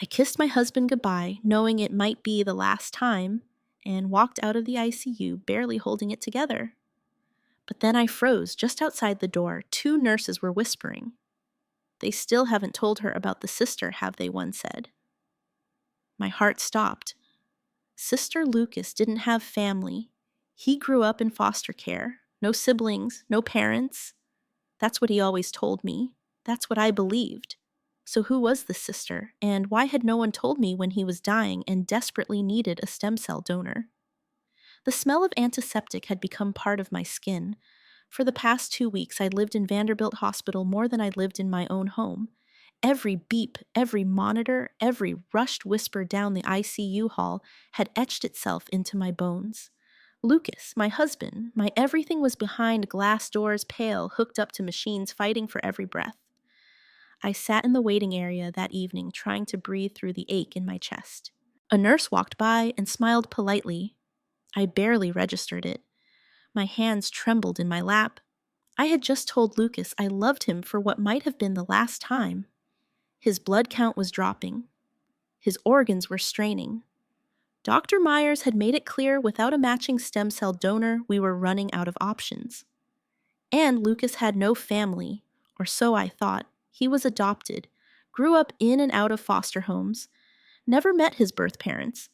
I kissed my husband goodbye, knowing it might be the last time, and walked out of the ICU, barely holding it together. But then I froze just outside the door. 2 nurses were whispering. "They still haven't told her about the sister, have they?" one said. My heart stopped. Sister Lucas didn't have family. He grew up in foster care. No siblings, no parents. That's what he always told me. That's what I believed. So who was this sister, and why had no one told me when he was dying and desperately needed a stem cell donor? The smell of antiseptic had become part of my skin. For the past 2 weeks, I'd lived in Vanderbilt Hospital more than I'd lived in my own home. Every beep, every monitor, every rushed whisper down the ICU hall had etched itself into my bones. Lucas, my husband, my everything was behind glass doors, pale, hooked up to machines, fighting for every breath. I sat in the waiting area that evening, trying to breathe through the ache in my chest. A nurse walked by and smiled politely. I barely registered it. My hands trembled in my lap. I had just told Lucas I loved him for what might have been the last time. His blood count was dropping. His organs were straining. Dr. Myers had made it clear without a matching stem cell donor, we were running out of options. And Lucas had no family, or so I thought. He was adopted, grew up in and out of foster homes, never met his birth parents,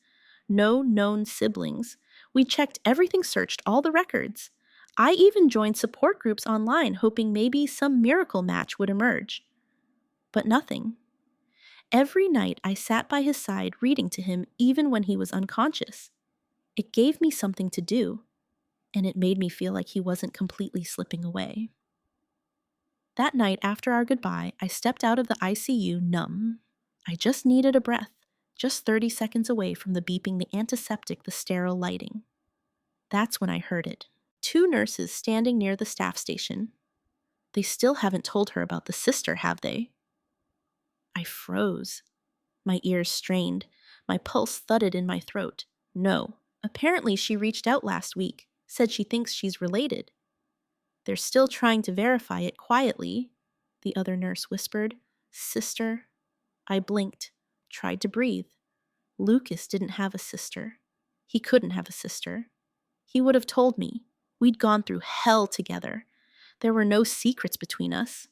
no known siblings. We checked everything, searched all the records. I even joined support groups online, hoping maybe some miracle match would emerge. But nothing. Every night I sat by his side reading to him even when he was unconscious. It gave me something to do, and it made me feel like he wasn't completely slipping away. That night after our goodbye, I stepped out of the ICU numb. I just needed a breath, just 30 seconds away from the beeping, the antiseptic, the sterile lighting. That's when I heard it. 2 nurses standing near the staff station. "They still haven't told her about the sister, have they?" I froze. My ears strained. My pulse thudded in my throat. No. Apparently she reached out last week, said she thinks she's related. "They're still trying to verify it quietly," the other nurse whispered. "Sister?" I blinked, tried to breathe. Lucas didn't have a sister. He couldn't have a sister. He would have told me. We'd gone through hell together. There were no secrets between us.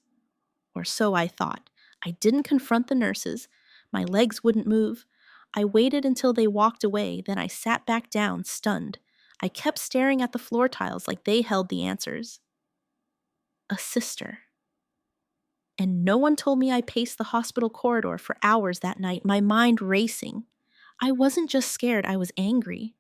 Or so I thought. I didn't confront the nurses. My legs wouldn't move. I waited until they walked away, then I sat back down, stunned. I kept staring at the floor tiles like they held the answers. A sister. And no one told me. I paced the hospital corridor for hours that night, my mind racing. I wasn't just scared, I was angry.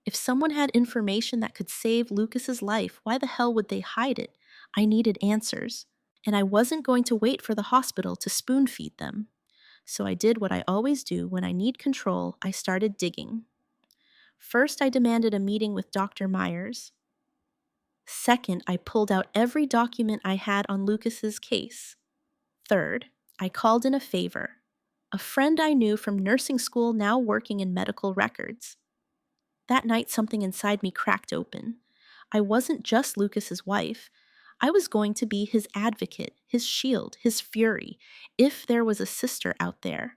If someone had information that could save Lucas's life, why the hell would they hide it? I needed answers. And I wasn't going to wait for the hospital to spoon-feed them. So I did what I always do when I need control. I started digging. First, I demanded a meeting with Dr. Myers. Second, I pulled out every document I had on Lucas's case. Third, I called in a favor. A friend I knew from nursing school, now working in medical records. That night, something inside me cracked open. I wasn't just Lucas's wife. I was going to be his advocate, his shield, his fury. If there was a sister out there,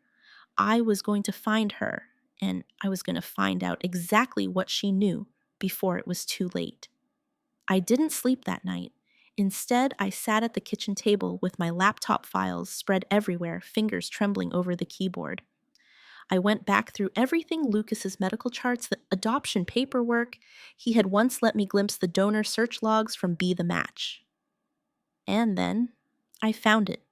I was going to find her, and I was going to find out exactly what she knew before it was too late. I didn't sleep that night. Instead, I sat at the kitchen table with my laptop files spread everywhere, fingers trembling over the keyboard. I went back through everything, Lucas's medical charts, the adoption paperwork. He had once let me glimpse the donor search logs from Be the Match. And then I found it.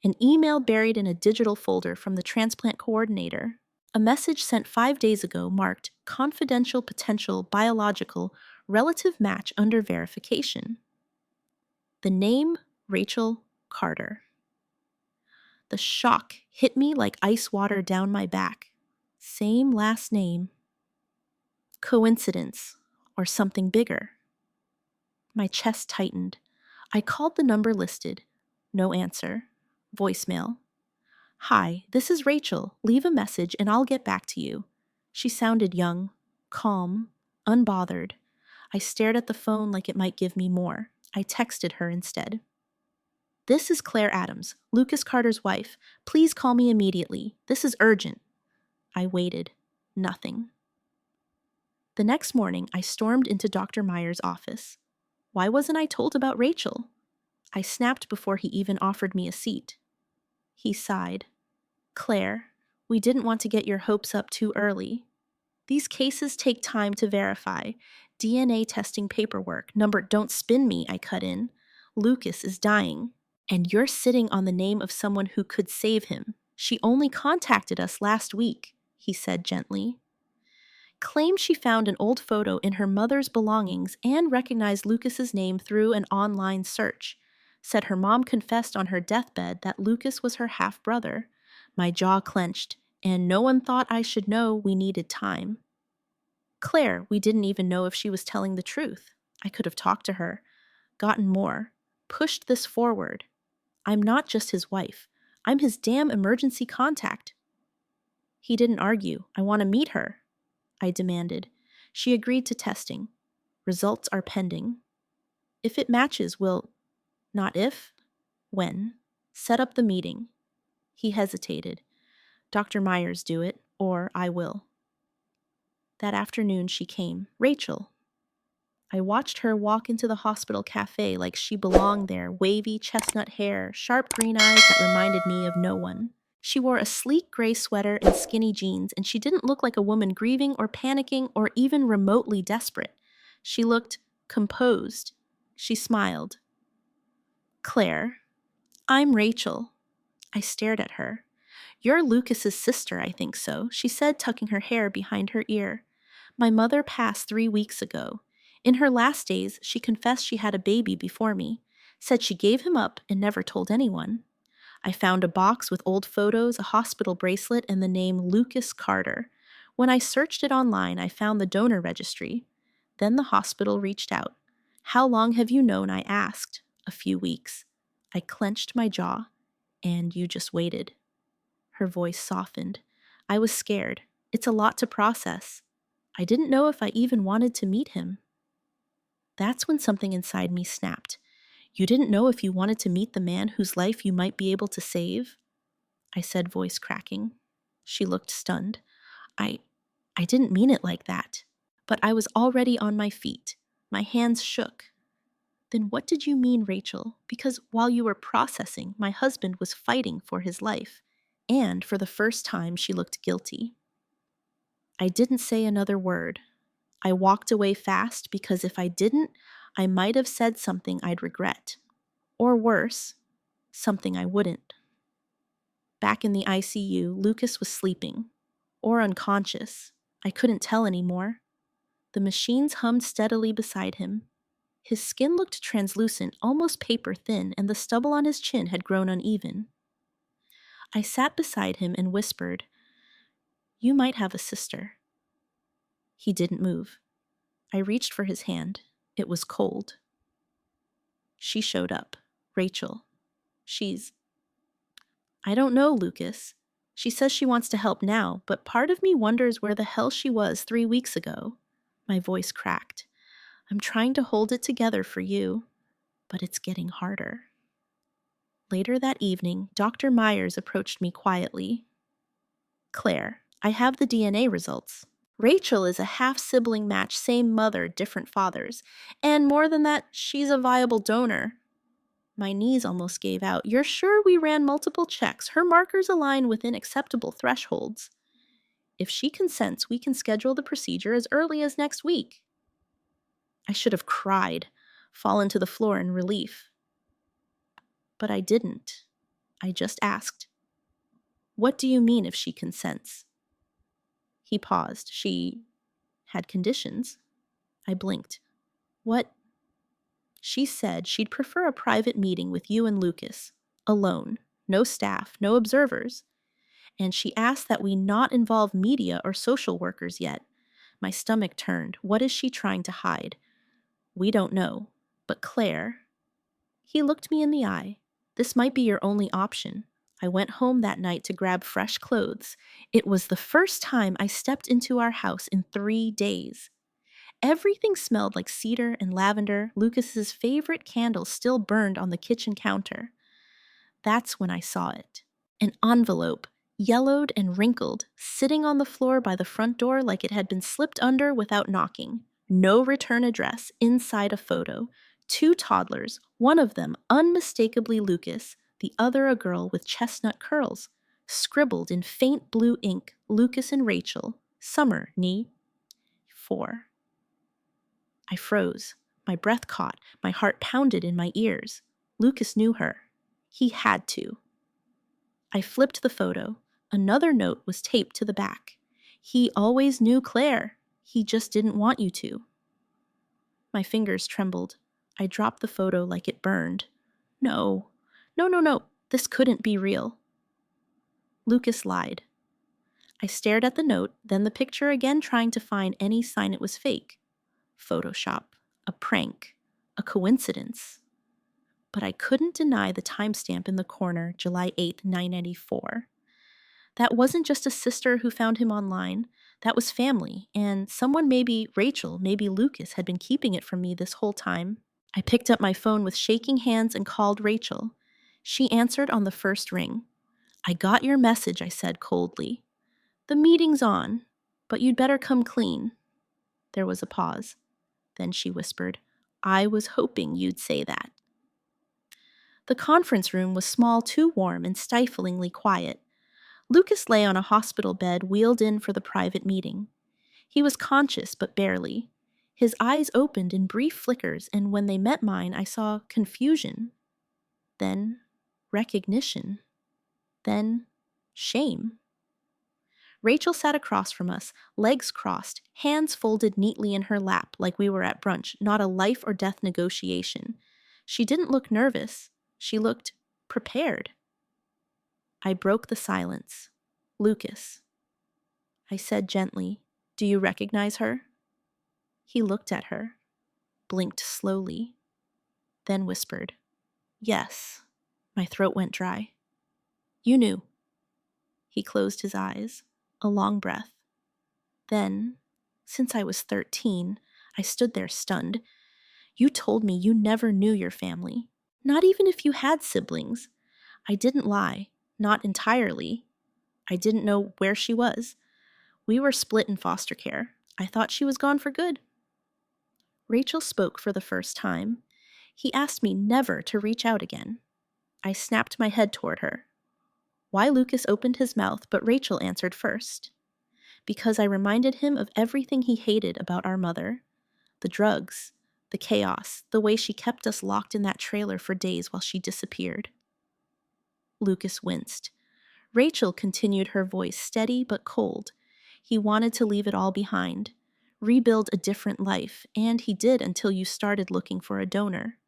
An email buried in a digital folder from the transplant coordinator. A message sent 5 days ago marked confidential potential biological relative match under verification. The name, Rachel Carter. The shock hit me like ice water down my back. Same last name. Coincidence, or something bigger? My chest tightened. I called the number listed. No answer. Voicemail. "Hi, this is Rachel. Leave a message and I'll get back to you." She sounded young, calm, unbothered. I stared at the phone like it might give me more. I texted her instead. "This is Claire Adams, Lucas Carter's wife. Please call me immediately. This is urgent." I waited. Nothing. The next morning, I stormed into Dr. Meyer's office. Why wasn't I told about Rachel? I snapped before he even offered me a seat. He sighed. "Claire, we didn't want to get your hopes up too early. These cases take time to verify. DNA testing paperwork. Number, don't spin me," I cut in. "Lucas is dying. And you're sitting on the name of someone who could save him. She only contacted us last week," he said gently. Claimed she found an old photo in her mother's belongings and recognized Lucas's name through an online search. Said her mom confessed on her deathbed that Lucas was her half-brother. My jaw clenched, and no one thought I should know we needed time. Claire, we didn't even know if she was telling the truth. I could have talked to her, gotten more, pushed this forward. I'm not just his wife. I'm his damn emergency contact. He didn't argue. "I want to meet her," I demanded. She agreed to testing. "Results are pending. If it matches, we'll—" "Not if, when. Set up the meeting." He hesitated. "Dr. Myers do it, or I will." That afternoon she came. Rachel. I watched her walk into the hospital cafe like she belonged there, wavy chestnut hair, sharp green eyes that reminded me of no one. She wore a sleek gray sweater and skinny jeans, and she didn't look like a woman grieving or panicking or even remotely desperate. She looked composed. She smiled. "Claire, I'm Rachel." I stared at her. "You're Lucas's sister, I think so," she said, tucking her hair behind her ear. "My mother passed 3 weeks ago. In her last days, she confessed she had a baby before me, said she gave him up and never told anyone." I found a box with old photos, a hospital bracelet, and the name Lucas Carter. When I searched it online, I found the donor registry. Then the hospital reached out. "How long have you known?" I asked. "A few weeks." I clenched my jaw. "And you just waited." Her voice softened. I was scared. It's a lot to process. I didn't know if I even wanted to meet him. That's when something inside me snapped. "You didn't know if you wanted to meet the man whose life you might be able to save?" I said, voice cracking. She looked stunned. I didn't mean it like that." But I was already on my feet. My hands shook. "Then what did you mean, Rachel? Because while you were processing, my husband was fighting for his life." And for the first time, she looked guilty. I didn't say another word. I walked away fast because if I didn't, I might have said something I'd regret. Or worse, something I wouldn't. Back in the ICU, Lucas was sleeping. Or unconscious. I couldn't tell anymore. The machines hummed steadily beside him. His skin looked translucent, almost paper thin, and the stubble on his chin had grown uneven. I sat beside him and whispered, "You might have a sister." He didn't move. I reached for his hand. It was cold. She showed up. Rachel. I don't know, Lucas. She says she wants to help now, but part of me wonders where the hell she was 3 weeks ago." My voice cracked. "I'm trying to hold it together for you, but it's getting harder." Later that evening, Dr. Myers approached me quietly. "Claire, I have the DNA results. Rachel is a half-sibling match, same mother, different fathers. And more than that, she's a viable donor." My knees almost gave out. "You're sure we ran multiple checks? Her markers align within acceptable thresholds. If she consents, we can schedule the procedure as early as next week." I should have cried, fallen to the floor in relief. But I didn't. I just asked, "What do you mean if she consents?" He paused. "She had conditions." I blinked. "What?" "She said she'd prefer a private meeting with you and Lucas. Alone. No staff, no observers. And she asked that we not involve media or social workers yet." My stomach turned. What is she trying to hide? "We don't know. But Claire..." He looked me in the eye. "This might be your only option." I went home that night to grab fresh clothes. It was the first time I stepped into our house in 3 days. Everything smelled like cedar and lavender. Lucas's favorite candle still burned on the kitchen counter. That's when I saw it. An envelope, yellowed and wrinkled, sitting on the floor by the front door like it had been slipped under without knocking. No return address, inside a photo. 2 toddlers, one of them unmistakably Lucas, the other a girl with chestnut curls. Scribbled in faint blue ink, Lucas and Rachel, summer, ni 4. I froze. My breath caught. My heart pounded in my ears. Lucas knew her. He had to. I flipped the photo. Another note was taped to the back. He always knew Claire. He just didn't want you to. My fingers trembled. I dropped the photo like it burned. No. No. This couldn't be real. Lucas lied. I stared at the note, then the picture again, trying to find any sign it was fake. Photoshop. A prank. A coincidence. But I couldn't deny the timestamp in the corner, July 8th, 1994. That wasn't just a sister who found him online. That was family, and someone, maybe Rachel, maybe Lucas, had been keeping it from me this whole time. I picked up my phone with shaking hands and called Rachel. She answered on the first ring. I got your message, I said coldly. The meeting's on, but you'd better come clean. There was a pause. Then she whispered, I was hoping you'd say that. The conference room was small, too warm, and stiflingly quiet. Lucas lay on a hospital bed wheeled in for the private meeting. He was conscious, but barely. His eyes opened in brief flickers, and when they met mine, I saw confusion. Then recognition. Then shame. Rachel sat across from us, legs crossed, hands folded neatly in her lap like we were at brunch, not a life or death negotiation. She didn't look nervous. She looked prepared. I broke the silence. Lucas. I said gently, Do you recognize her? He looked at her, blinked slowly, then whispered, Yes. My throat went dry. You knew. He closed his eyes, a long breath. Then, since I was 13, I stood there stunned. You told me you never knew your family, not even if you had siblings. I didn't lie, not entirely. I didn't know where she was. We were split in foster care. I thought she was gone for good. Rachel spoke for the first time. He asked me never to reach out again. I snapped my head toward her. Why Lucas opened his mouth, but Rachel answered first. Because I reminded him of everything he hated about our mother. The drugs, the chaos, the way she kept us locked in that trailer for days while she disappeared. Lucas winced. Rachel continued, her voice steady but cold. He wanted to leave it all behind, rebuild a different life, and he did until you started looking for a donor.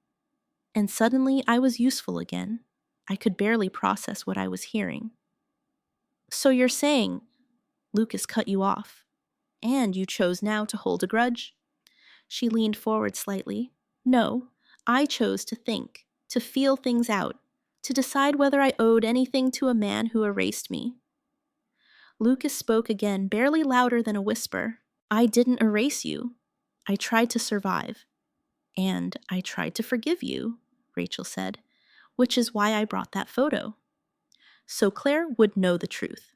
And suddenly I was useful again. I could barely process what I was hearing. So you're saying, Lucas cut you off, and you chose now to hold a grudge? She leaned forward slightly. No, I chose to think, to feel things out, to decide whether I owed anything to a man who erased me. Lucas spoke again, barely louder than a whisper. I didn't erase you. I tried to survive. And I tried to forgive you, Rachel said, which is why I brought that photo. So Claire would know the truth.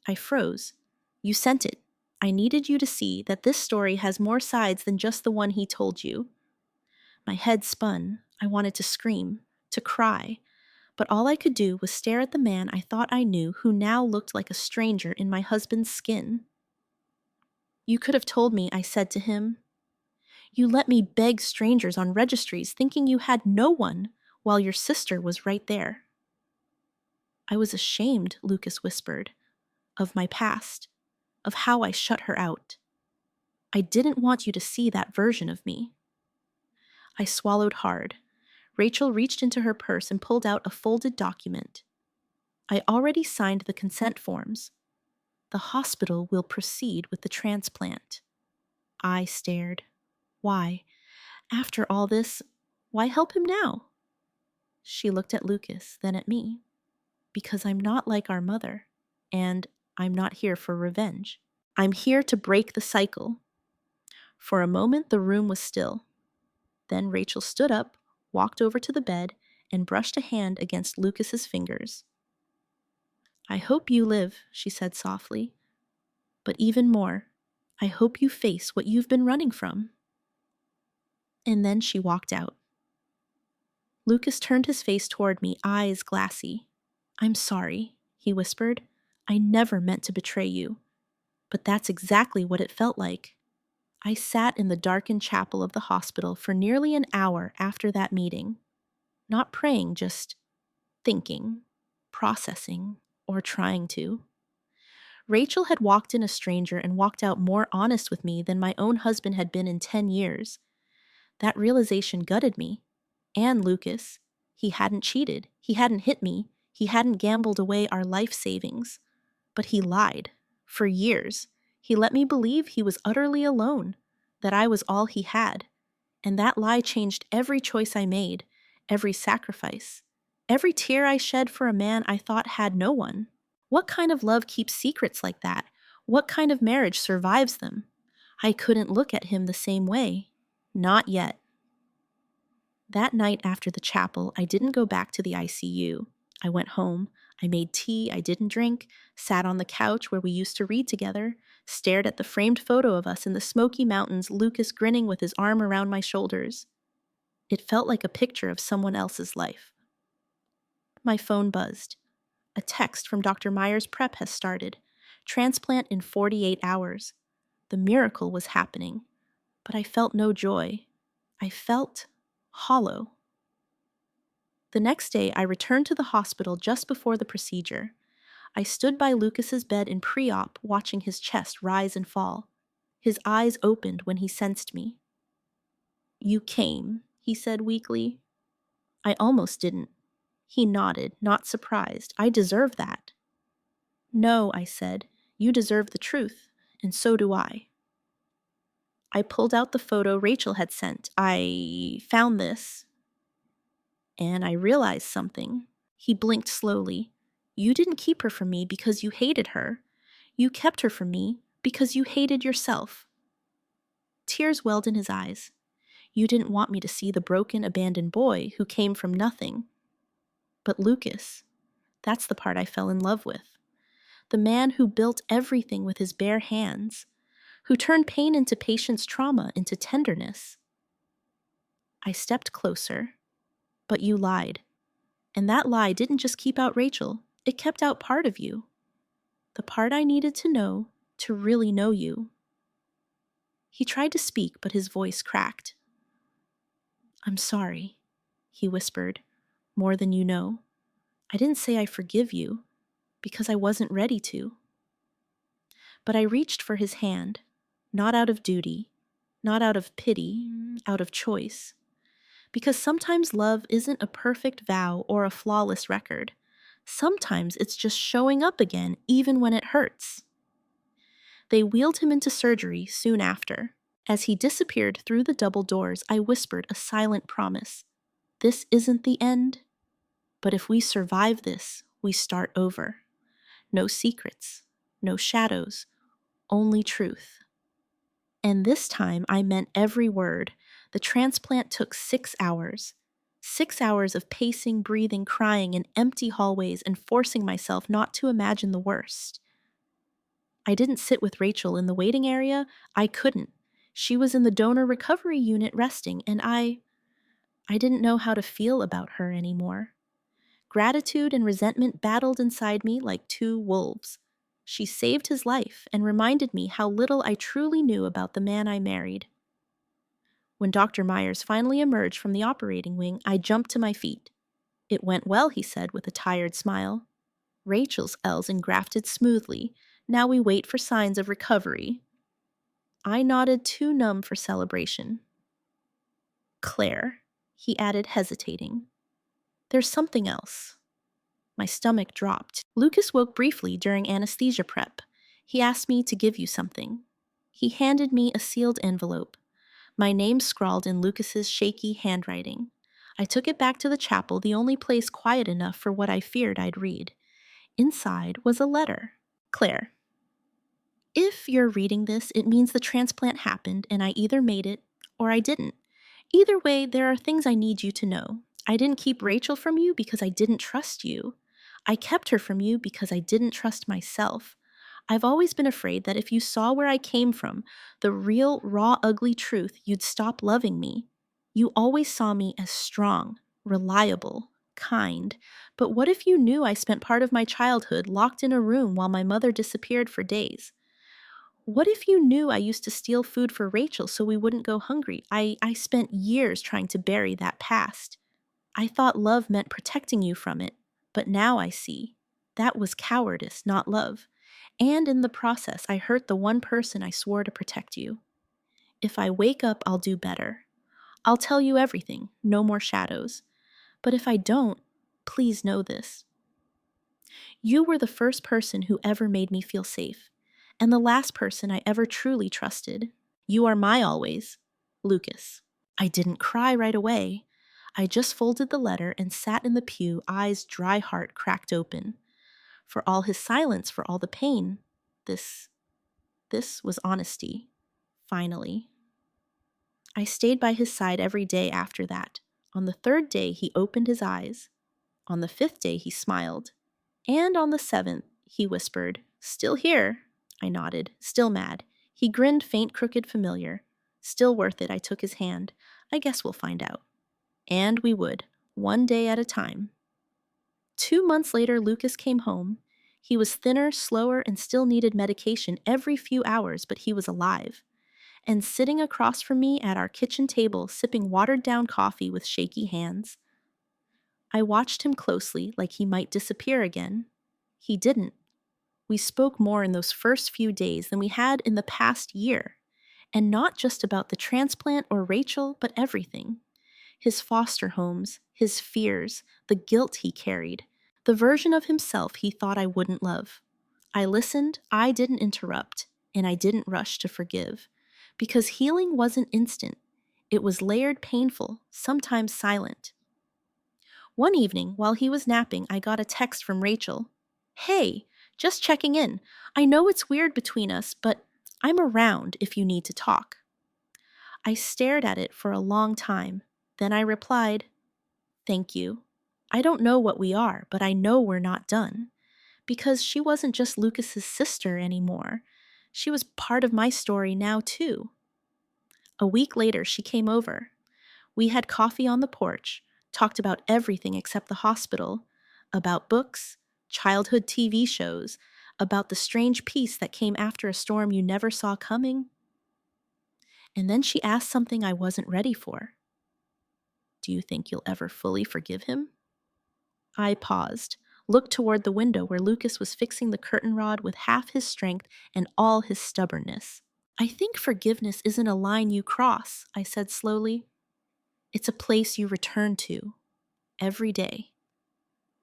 I froze. You sent it. I needed you to see that this story has more sides than just the one he told you. My head spun. I wanted to scream, to cry, but all I could do was stare at the man I thought I knew, who now looked like a stranger in my husband's skin. You could have told me, I said to him. You let me beg strangers on registries thinking you had no one, while your sister was right there. I was ashamed, Lucas whispered, of my past, of how I shut her out. I didn't want you to see that version of me. I swallowed hard. Rachel reached into her purse and pulled out a folded document. I already signed the consent forms. The hospital will proceed with the transplant. I stared. Why? After all this, why help him now? She looked at Lucas, then at me. Because I'm not like our mother, and I'm not here for revenge. I'm here to break the cycle. For a moment, the room was still. Then Rachel stood up, walked over to the bed, and brushed a hand against Lucas's fingers. "I hope you live," she said softly. "But even more, I hope you face what you've been running from." And then she walked out. Lucas turned his face toward me, eyes glassy. "I'm sorry," he whispered. "I never meant to betray you. But that's exactly what it felt like." I sat in the darkened chapel of the hospital for nearly an hour after that meeting. Not praying, just thinking, processing, or trying to. Rachel had walked in a stranger and walked out more honest with me than my own husband had been in 10 years. That realization gutted me. And Lucas. He hadn't cheated. He hadn't hit me. He hadn't gambled away our life savings. But he lied. For years. He let me believe he was utterly alone, that I was all he had. And that lie changed every choice I made, every sacrifice, every tear I shed for a man I thought had no one. What kind of love keeps secrets like that? What kind of marriage survives them? I couldn't look at him the same way. Not yet. That night after the chapel, I didn't go back to the ICU. I went home. I made tea I didn't drink, sat on the couch where we used to read together, stared at the framed photo of us in the Smoky Mountains, Lucas grinning with his arm around my shoulders. It felt like a picture of someone else's life. My phone buzzed. A text from Dr. Meyer's prep has started. Transplant in 48 hours. The miracle was happening. But I felt no joy. I felt hollow. The next day, I returned to the hospital just before the procedure. I stood by Lucas's bed in pre-op, watching his chest rise and fall. His eyes opened when he sensed me. "You came," he said weakly. I almost didn't. He nodded, not surprised. "I deserve that." "No," I said. "You deserve the truth, and so do I." I pulled out the photo Rachel had sent. "I found this." And I realized something. He blinked slowly. "You didn't keep her from me because you hated her. You kept her from me because you hated yourself." Tears welled in his eyes. "You didn't want me to see the broken, abandoned boy who came from nothing." But Lucas, that's the part I fell in love with. The man who built everything with his bare hands, who turned pain into patient's trauma into tenderness. I stepped closer. "But you lied. And that lie didn't just keep out Rachel, it kept out part of you. The part I needed to know to really know you." He tried to speak, but his voice cracked. "I'm sorry," he whispered, "more than you know. I didn't say I forgive you, because I wasn't ready to." But I reached for his hand, not out of duty, not out of pity, out of choice. Because sometimes love isn't a perfect vow or a flawless record. Sometimes it's just showing up again, even when it hurts. They wheeled him into surgery soon after. As he disappeared through the double doors, I whispered a silent promise. This isn't the end, but if we survive this, we start over. No secrets, no shadows, only truth. And this time I meant every word. The transplant took 6 hours. 6 hours of pacing, breathing, crying in empty hallways and forcing myself not to imagine the worst. I didn't sit with Rachel in the waiting area. I couldn't. She was in the donor recovery unit resting, and I didn't know how to feel about her anymore. Gratitude and resentment battled inside me like two wolves. She saved his life and reminded me how little I truly knew about the man I married. When Dr. Myers finally emerged from the operating wing, I jumped to my feet. "It went well," he said with a tired smile. "Rachel's L's engrafted smoothly. Now we wait for signs of recovery." I nodded, too numb for celebration. "Claire," he added, hesitating. "There's something else." My stomach dropped. "Lucas woke briefly during anesthesia prep. He asked me to give you something." He handed me a sealed envelope. My name scrawled in Lucas's shaky handwriting. I took it back to the chapel, the only place quiet enough for what I feared I'd read. Inside was a letter. "Claire, if you're reading this, it means the transplant happened and I either made it or I didn't. Either way, there are things I need you to know. I didn't keep Rachel from you because I didn't trust you. I kept her from you because I didn't trust myself. I've always been afraid that if you saw where I came from, the real, raw, ugly truth, you'd stop loving me. You always saw me as strong, reliable, kind. But what if you knew I spent part of my childhood locked in a room while my mother disappeared for days? What if you knew I used to steal food for Rachel so we wouldn't go hungry? I spent years trying to bury that past. I thought love meant protecting you from it, but now I see. That was cowardice, not love. And in the process, I hurt the one person I swore to protect you. If I wake up, I'll do better. I'll tell you everything, no more shadows. But if I don't, please know this. You were the first person who ever made me feel safe, and the last person I ever truly trusted. You are my always, Lucas. I didn't cry right away. I just folded the letter and sat in the pew, eyes dry, heart cracked open. For all his silence, for all the pain, this was honesty. Finally. I stayed by his side every day after that. On the third day, he opened his eyes. On the fifth day, he smiled. And on the seventh, he whispered, "Still here." I nodded, still mad. He grinned, faint, crooked, familiar. Still worth it, I took his hand. I guess we'll find out. And we would, one day at a time. 2 months later, Lucas came home. He was thinner, slower, and still needed medication every few hours, but he was alive. And sitting across from me at our kitchen table, sipping watered-down coffee with shaky hands. I watched him closely, like he might disappear again. He didn't. We spoke more in those first few days than we had in the past year. And not just about the transplant or Rachel, but everything. His foster homes, his fears, the guilt he carried, the version of himself he thought I wouldn't love. I listened, I didn't interrupt, and I didn't rush to forgive. Because healing wasn't instant. It was layered, painful, sometimes silent. One evening, while he was napping, I got a text from Rachel. "Hey, just checking in. I know it's weird between us, but I'm around if you need to talk." I stared at it for a long time. Then I replied, "Thank you. I don't know what we are, but I know we're not done." Because she wasn't just Lucas's sister anymore. She was part of my story now, too. A week later, she came over. We had coffee on the porch, talked about everything except the hospital, about books, childhood TV shows, about the strange peace that came after a storm you never saw coming. And then she asked something I wasn't ready for. "Do you think you'll ever fully forgive him?" I paused, looked toward the window where Lucas was fixing the curtain rod with half his strength and all his stubbornness. "I think forgiveness isn't a line you cross," I said slowly. "It's a place you return to, every day."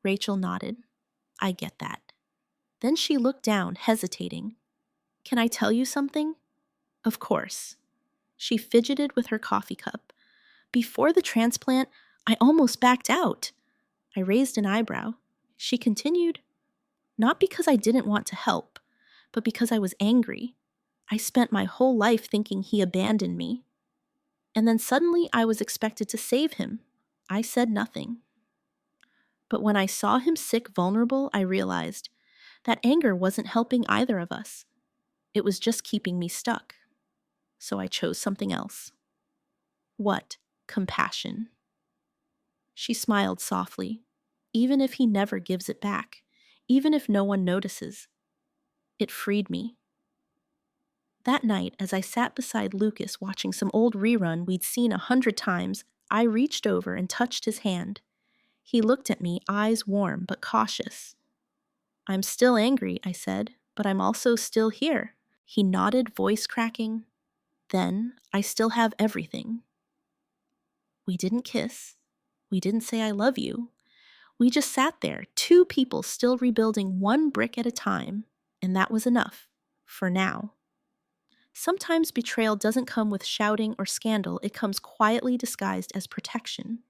Rachel nodded. "I get that." Then she looked down, hesitating. "Can I tell you something?" "Of course." She fidgeted with her coffee cup. "Before the transplant, I almost backed out." I raised an eyebrow. She continued, "Not because I didn't want to help, but because I was angry. I spent my whole life thinking he abandoned me. And then suddenly I was expected to save him. I said nothing. But when I saw him sick, vulnerable, I realized that anger wasn't helping either of us. It was just keeping me stuck. So I chose something else." "What?" "Compassion." She smiled softly. "Even if he never gives it back, even if no one notices." It freed me. That night, as I sat beside Lucas watching some old rerun we'd seen 100 times, I reached over and touched his hand. He looked at me, eyes warm but cautious. "I'm still angry," I said, "but I'm also still here." He nodded, voice cracking. "Then I still have everything." We didn't kiss. We didn't say "I love you." We just sat there, two people still rebuilding one brick at a time, and that was enough, for now. Sometimes betrayal doesn't come with shouting or scandal, it comes quietly disguised as protection.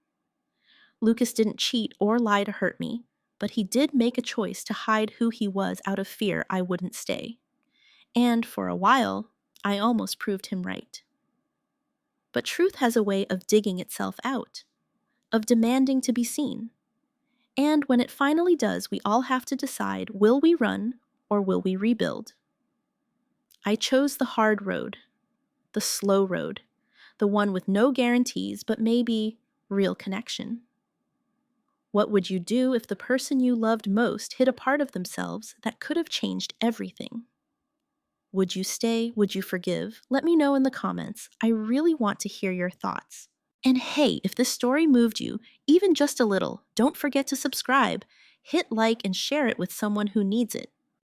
Lucas didn't cheat or lie to hurt me, but he did make a choice to hide who he was out of fear I wouldn't stay. And for a while, I almost proved him right. But truth has a way of digging itself out. of demanding to be seen. And when it finally does, we all have to decide, will we run or will we rebuild? I chose the hard road, the slow road, the one with no guarantees, but maybe real connection. What would you do if the person you loved most hid a part of themselves that could have changed everything? Would you stay? Would you forgive? Let me know in the comments. I really want to hear your thoughts. And hey, if this story moved you, even just a little, don't forget to subscribe, hit like, and share it with someone who needs it.